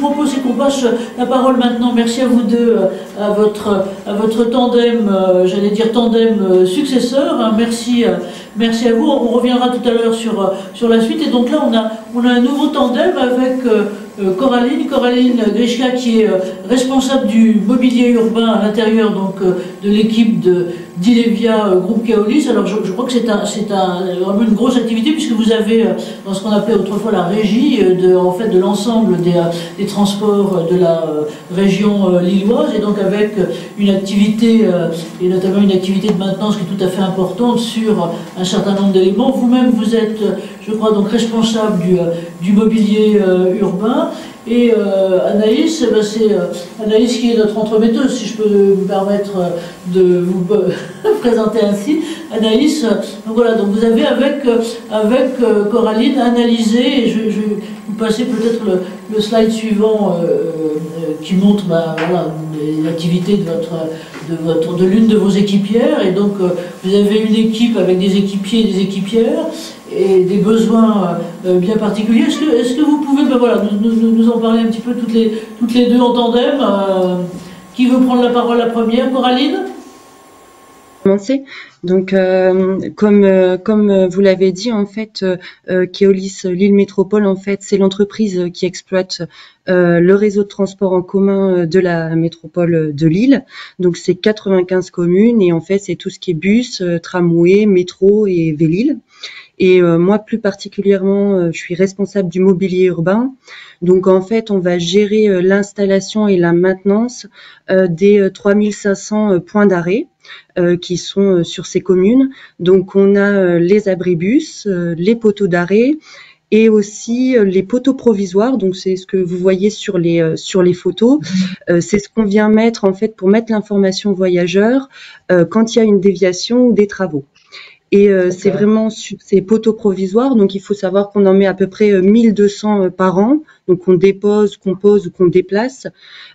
propose, c'est qu'on passe la parole maintenant, merci à vous deux, à votre tandem, j'allais dire tandem successeur. Hein, merci à vous. On reviendra tout à l'heure sur la suite. Et donc là, on a un nouveau tandem avec Coraline Grishka, qui est responsable du mobilier urbain à l'intérieur donc de l'équipe d'Ilevia Groupe Keolis. Alors je crois que c'est vraiment une grosse activité, puisque vous avez dans ce qu'on appelait autrefois la régie de l'ensemble des transports de la région lilloise, et donc avec une activité et notamment une activité de maintenance qui est tout à fait importante sur un certain nombre d'éléments. Vous-même, vous êtes, je crois, donc responsable du mobilier urbain. Et Anaïs, c'est Anaïs qui est notre entremetteuse, si je peux me permettre de vous présenter ainsi. Anaïs, donc voilà, donc vous avez avec Coraline analysé, et je vais vous passer peut-être le slide suivant qui montre voilà, l'activité de l'une de vos équipières. Et donc vous avez une équipe avec des équipiers et des équipières et des besoins bien particuliers. Est-ce que vous pouvez voilà, nous en parler un petit peu toutes les deux en tandem? Qui veut prendre la parole la première? Coraline? Donc, comme vous l'avez dit, en fait, Keolis Lille Métropole, en fait, c'est l'entreprise qui exploite le réseau de transport en commun de la métropole de Lille. Donc, c'est 95 communes, et en fait, c'est tout ce qui est bus, tramway, métro et Vélil. Et moi, plus particulièrement, je suis responsable du mobilier urbain. Donc, en fait, on va gérer l'installation et la maintenance des 3500 points d'arrêt qui sont sur ces communes. Donc, on a les abribus, les poteaux d'arrêt et aussi les poteaux provisoires. Donc, c'est ce que vous voyez sur les photos. C'est ce qu'on vient mettre, en fait, pour mettre l'information aux voyageurs quand il y a une déviation ou des travaux. Et c'est vraiment sur ces poteaux provisoires. Donc, il faut savoir qu'on en met à peu près 1200 par an. Donc, on dépose, qu'on pose ou qu'on déplace.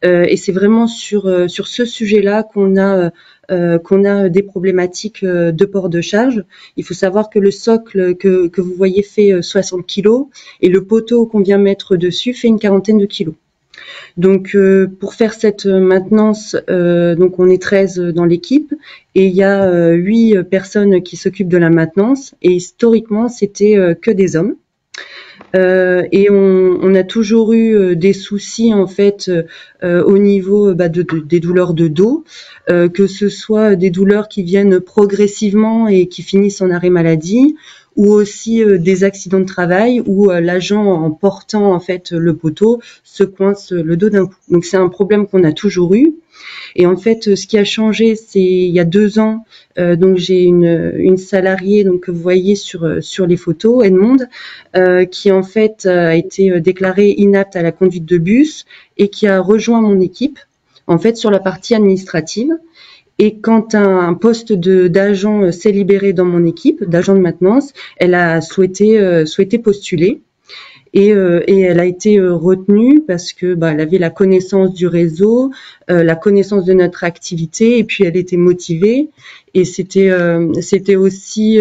Et c'est vraiment sur ce sujet-là qu'on a des problématiques de port de charge. Il faut savoir que le socle que vous voyez fait 60 kg, et le poteau qu'on vient mettre dessus fait une quarantaine de kilos. Donc, pour faire cette maintenance, donc on est 13 dans l'équipe, et il y a 8 personnes qui s'occupent de la maintenance, et historiquement, c'était que des hommes. Et on a toujours eu des soucis, en fait, au niveau des douleurs de dos, que ce soit des douleurs qui viennent progressivement et qui finissent en arrêt maladie, ou aussi des accidents de travail où l'agent, en portant en fait le poteau, se coince le dos d'un coup. Donc c'est un problème qu'on a toujours eu. Et en fait, ce qui a changé, c'est il y a 2 ans. Donc j'ai une salariée, donc que vous voyez sur les photos, Edmonde, qui en fait a été déclarée inapte à la conduite de bus et qui a rejoint mon équipe, en fait, sur la partie administrative. Et quand un poste d'agent s'est libéré dans mon équipe, d'agent de maintenance, elle a souhaité postuler. Et elle a été retenue parce que elle avait la connaissance du réseau, la connaissance de notre activité, et puis elle était motivée. Et c'était aussi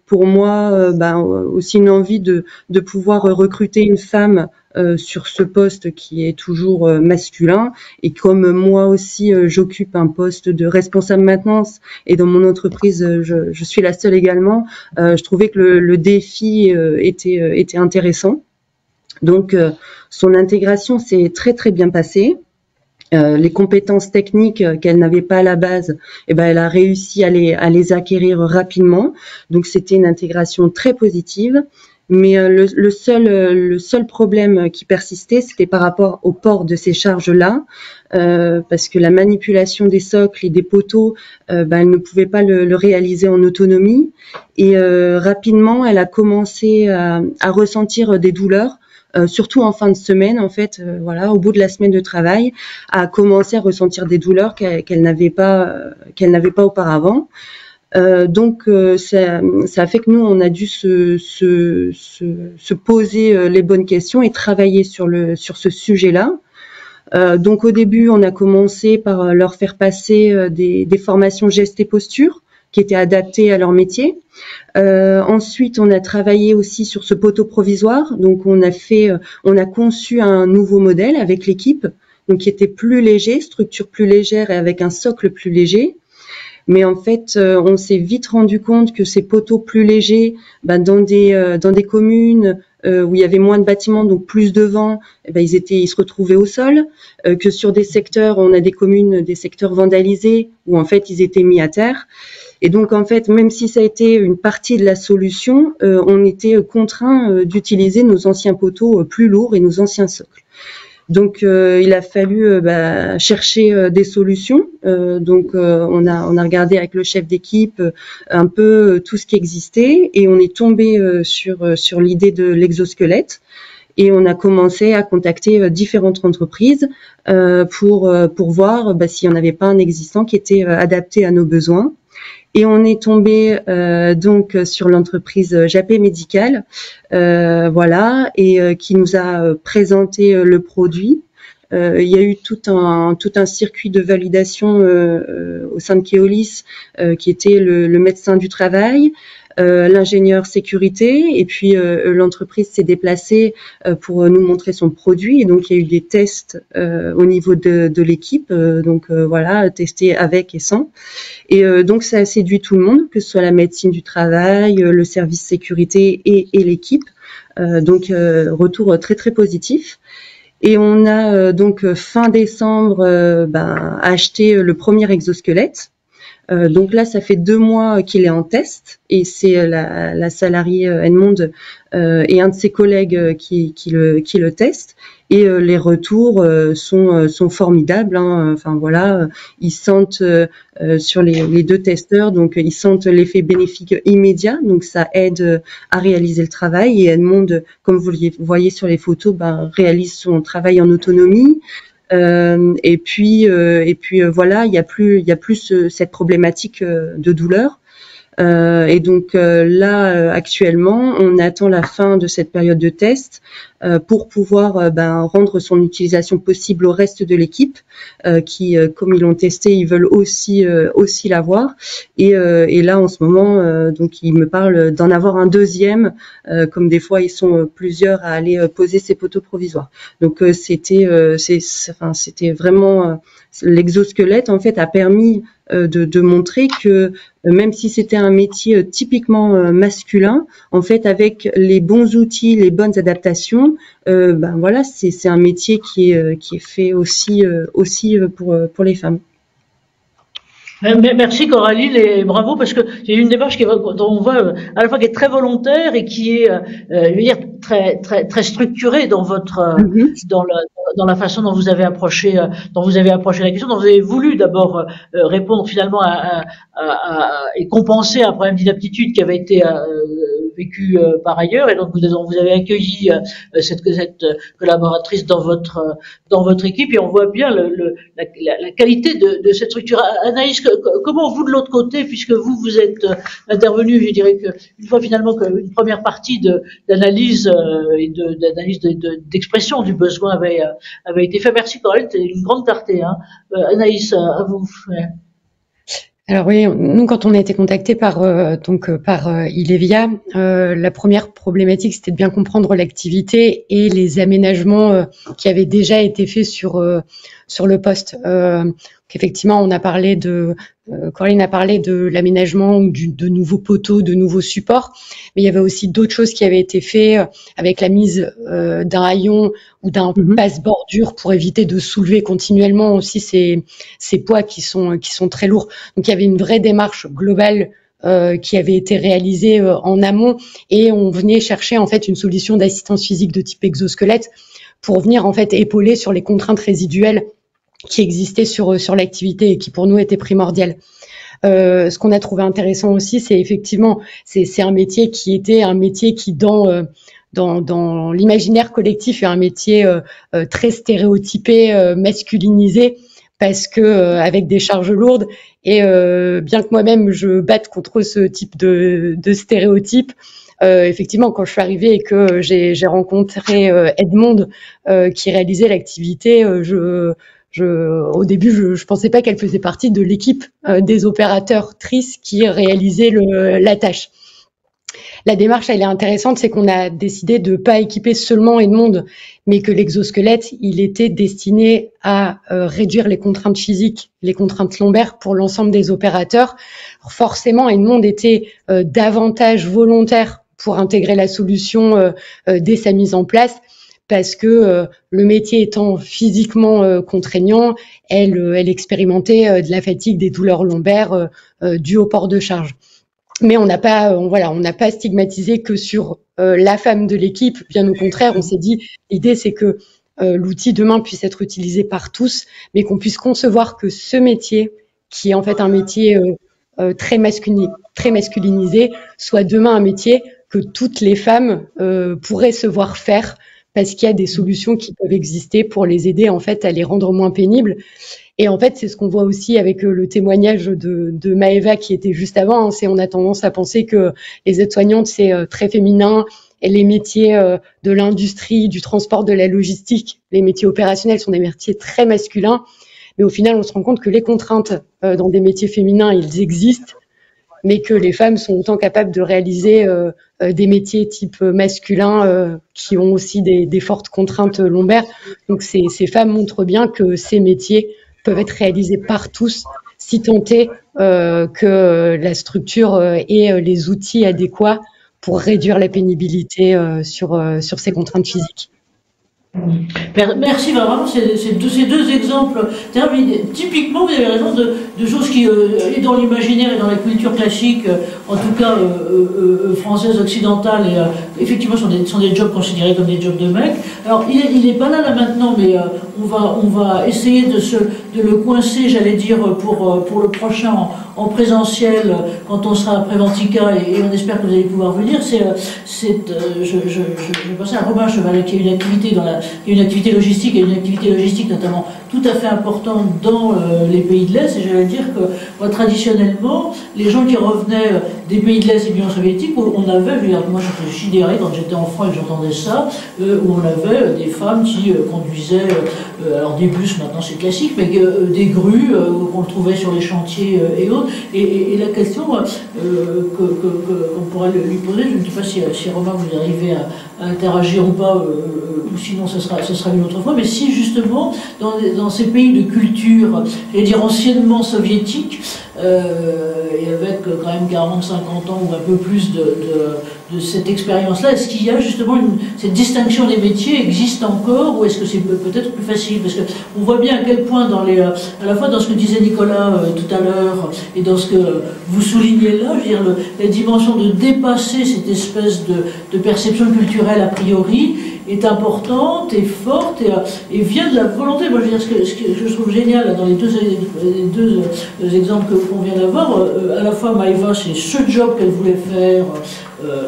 pour moi aussi une envie de pouvoir recruter une femme sur ce poste qui est toujours masculin. Et comme moi aussi j'occupe un poste de responsable maintenance, et dans mon entreprise je suis la seule également, je trouvais que le défi était intéressant. Donc son intégration s'est très très bien passée. Les compétences techniques qu'elle n'avait pas à la base, elle a réussi à les acquérir rapidement. Donc c'était une intégration très positive. Mais le seul problème qui persistait, c'était par rapport au port de ces charges-là, parce que la manipulation des socles et des poteaux, elle ne pouvait pas le réaliser en autonomie. Et rapidement, elle a commencé à ressentir des douleurs. Surtout en fin de semaine, en fait, au bout de la semaine de travail, a commencé à ressentir des douleurs qu'elle n'avait pas auparavant. Donc ça a fait que nous, on a dû se poser les bonnes questions et travailler sur ce sujet-là. Donc au début, on a commencé par leur faire passer des formations gestes et postures qui étaient adaptés à leur métier. Ensuite, on a travaillé aussi sur ce poteau provisoire. Donc, on a conçu un nouveau modèle avec l'équipe, donc qui était plus léger, structure plus légère et avec un socle plus léger. Mais en fait, on s'est vite rendu compte que ces poteaux plus légers, dans des communes où il y avait moins de bâtiments, donc plus de vent, ils se retrouvaient au sol. Que sur des secteurs, on a des communes, des secteurs vandalisés où en fait ils étaient mis à terre. Et donc en fait, même si ça a été une partie de la solution, on était contraint d'utiliser nos anciens poteaux plus lourds et nos anciens socles. Donc il a fallu chercher des solutions. Donc on a regardé avec le chef d'équipe un peu tout ce qui existait et on est tombé sur l'idée de l'exosquelette. Et on a commencé à contacter différentes entreprises pour voir s'il n'y en avait pas un existant qui était adapté à nos besoins. Et on est tombé donc sur l'entreprise Japé Médical, voilà, et qui nous a présenté le produit. Il y a eu tout un circuit de validation au sein de Keolis, qui était le médecin du travail, l'ingénieur sécurité, et puis l'entreprise s'est déplacée pour nous montrer son produit. Et donc il y a eu des tests au niveau de l'équipe, voilà, testés avec et sans. Et donc ça a séduit tout le monde, que ce soit la médecine du travail, le service sécurité et l'équipe. Donc retour très très positif. Et on a donc fin décembre acheté le premier exosquelette. Donc là, ça fait 2 mois qu'il est en test et c'est la salariée Edmond et un de ses collègues qui le testent. Et les retours sont formidables. Enfin voilà, ils sentent sur les 2 testeurs, donc ils sentent l'effet bénéfique immédiat. Donc ça aide à réaliser le travail. Et Edmond, comme vous le voyez sur les photos, réalise son travail en autonomie. Et puis voilà, il y a plus cette problématique de douleur. Et donc là, actuellement, on attend la fin de cette période de test pour pouvoir rendre son utilisation possible au reste de l'équipe, qui, comme ils l'ont testé, ils veulent aussi l'avoir. Et là, en ce moment, donc ils me parlent d'en avoir un deuxième, comme des fois ils sont plusieurs à aller poser ces poteaux provisoires. Donc c'était vraiment l'exosquelette en fait a permis de montrer que même si c'était un métier typiquement masculin, en fait, avec les bons outils, les bonnes adaptations, voilà, c'est un métier qui est fait aussi pour les femmes. Merci Coralie et bravo parce que c'est une démarche dont on voit à la fois qui est très volontaire et qui est, je veux dire, très structurée dans votre dans la façon dont vous avez approché la question, dont vous avez voulu d'abord répondre finalement et compenser un problème d'inaptitude qui avait été vécu par ailleurs, et donc vous avez accueilli cette collaboratrice dans votre équipe, et on voit bien la qualité de cette structure. Anaïs, comment vous de l'autre côté, puisque vous êtes intervenu, je dirais que une fois finalement qu'une première partie d'analyse et d'expression du besoin avait été fait. Merci Coralie, c'est une grande clarté. Anaïs, à vous. Alors oui, nous quand on a été contacté par Ilevia, la première problématique c'était de bien comprendre l'activité et les aménagements qui avaient déjà été faits sur le poste. Effectivement, on a parlé Coraline a parlé de l'aménagement ou de nouveaux poteaux, de nouveaux supports, mais il y avait aussi d'autres choses qui avaient été faites avec la mise d'un haillon ou d'un passe-bordure pour éviter de soulever continuellement aussi ces poids qui sont très lourds. Donc il y avait une vraie démarche globale qui avait été réalisée en amont, et on venait chercher en fait une solution d'assistance physique de type exosquelette pour venir en fait épauler sur les contraintes résiduelles qui existaient sur l'activité et qui pour nous étaient primordiales. Ce qu'on a trouvé intéressant aussi, c'est effectivement c'est un métier qui dans l'imaginaire collectif est un métier très stéréotypé, masculinisé, parce que avec des charges lourdes, et bien que moi-même je batte contre ce type de stéréotypes, effectivement, quand je suis arrivée et que j'ai rencontré Edmond qui réalisait l'activité, Au début, je pensais pas qu'elle faisait partie de l'équipe des opérateurs TRIS qui réalisaient la tâche. La démarche, elle est intéressante, c'est qu'on a décidé de pas équiper seulement Edmond, mais que l'exosquelette, il était destiné à réduire les contraintes physiques, les contraintes lombaires pour l'ensemble des opérateurs. Alors forcément, Edmond était davantage volontaire pour intégrer la solution dès sa mise en place, parce que le métier étant physiquement contraignant, elle expérimentait de la fatigue, des douleurs lombaires dues au port de charge. Mais on n'a pas stigmatisé que sur la femme de l'équipe. Bien au contraire, on s'est dit, l'idée c'est que l'outil demain puisse être utilisé par tous, mais qu'on puisse concevoir que ce métier, qui est en fait un métier très masculinisé, soit demain un métier que toutes les femmes pourraient se voir faire, parce qu'il y a des solutions qui peuvent exister pour les aider en fait à les rendre moins pénibles. Et en fait, c'est ce qu'on voit aussi avec le témoignage de Maëva qui était juste avant. C'est on a tendance à penser que les aides-soignantes, c'est très féminin, et les métiers de l'industrie, du transport, de la logistique, les métiers opérationnels sont des métiers très masculins. Mais au final, on se rend compte que les contraintes dans des métiers féminins, ils existent, mais que les femmes sont autant capables de réaliser des métiers type masculin qui ont aussi des fortes contraintes lombaires. Donc ces femmes montrent bien que ces métiers peuvent être réalisés par tous, si tant est que la structure ait les outils adéquats pour réduire la pénibilité sur ces contraintes physiques. Merci vraiment, ces deux exemples. Typiquement, vous avez raison, de choses qui, et dans l'imaginaire et dans la culture classique, en tout cas française, occidentale, et effectivement sont des jobs considérés comme des jobs de mecs. Alors, il n'est pas là maintenant, mais on va essayer de le coincer, j'allais dire, pour le prochain en présentiel, quand on sera à Préventica, et on espère que vous allez pouvoir venir. Je pensais à Romain Chevalet, qui a une activité une activité logistique, et une activité logistique notamment tout à fait importante dans les pays de l'Est, et j'allais dire que traditionnellement, les gens qui revenaient des pays de l'Est et de l'Union soviétique, on avait, moi j'étais sidéré quand j'étais enfant et que j'entendais ça, où on avait des femmes qui conduisaient, alors des bus maintenant c'est classique, mais des grues qu'on trouvait sur les chantiers et autres, et la question qu'on pourrait lui poser, je ne sais pas si Romain vous arrivez à interagir ou pas, ou sinon ce sera une autre fois, mais si justement dans ces pays de culture, j'allais dire anciennement soviétique, et avec quand même 40-50 ans ou un peu plus de cette expérience-là, est-ce qu'il y a justement cette distinction des métiers existe encore, ou est-ce que c'est peut-être plus facile? Parce qu'on voit bien à quel point, à la fois dans ce que disait Nicolas tout à l'heure, et dans ce que vous soulignez là, je veux dire, la dimension de dépasser cette espèce de perception culturelle a priori est importante et forte, et vient de la volonté. Moi, je veux dire, ce que je trouve génial dans les deux exemples qu'on vient d'avoir, à la fois Maëva, c'est ce job qu'elle voulait faire,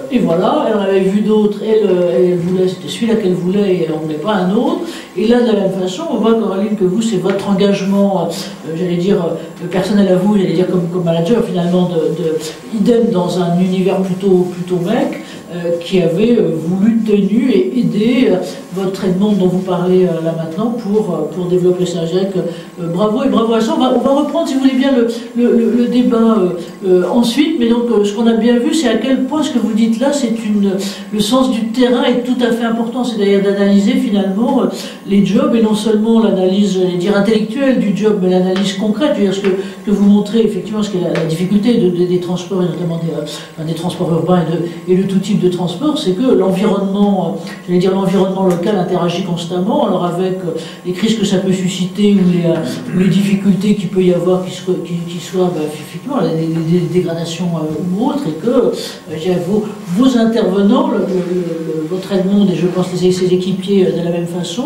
et voilà, elle en avait vu d'autres, elle voulait, c'était celui-là qu'elle voulait, et elle n'en voulait pas un autre. Et là, de la même façon, on voit, Coraline, que vous, c'est votre engagement, j'allais dire, personnel à vous, j'allais dire comme manager, finalement, idem dans un univers plutôt mec, qui avait voulu, tenu et aidé votre Edmond dont vous parlez là maintenant pour développer ça. Je dirais que bravo et bravo à ça. On va reprendre, si vous voulez bien, le débat ensuite, mais donc ce qu'on a bien vu, c'est à quel point ce que vous dites là, le sens du terrain est tout à fait important. C'est d'ailleurs d'analyser finalement les jobs, et non seulement l'analyse, j'allais dire, intellectuelle du job, mais l'analyse concrète. Je veux dire, ce que vous montrez, effectivement, ce qui est la difficulté des transports, et notamment des transports urbains et de tout type de transport, c'est que l'environnement, j'allais dire, l'environnement local interagit constamment, alors avec les crises que ça peut susciter, ou les difficultés qu'il peut y avoir, qui soient effectivement des dégradations ou autres, et que vos intervenants, votre Edmond et je pense ses équipiers de la même façon,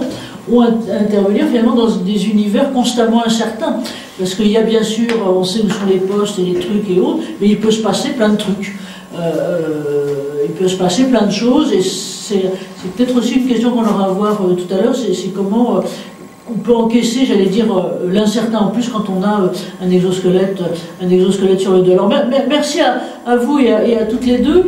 ont à intervenir finalement dans des univers constamment incertains. Parce qu'il y a bien sûr, on sait où sont les postes et les trucs et autres, mais il peut se passer plein de trucs. Il peut se passer plein de choses, et c'est peut-être aussi une question qu'on aura à voir tout à l'heure, c'est comment on peut encaisser, j'allais dire, l'incertain en plus quand on a un exosquelette sur le dos. Alors merci à vous et à toutes les deux.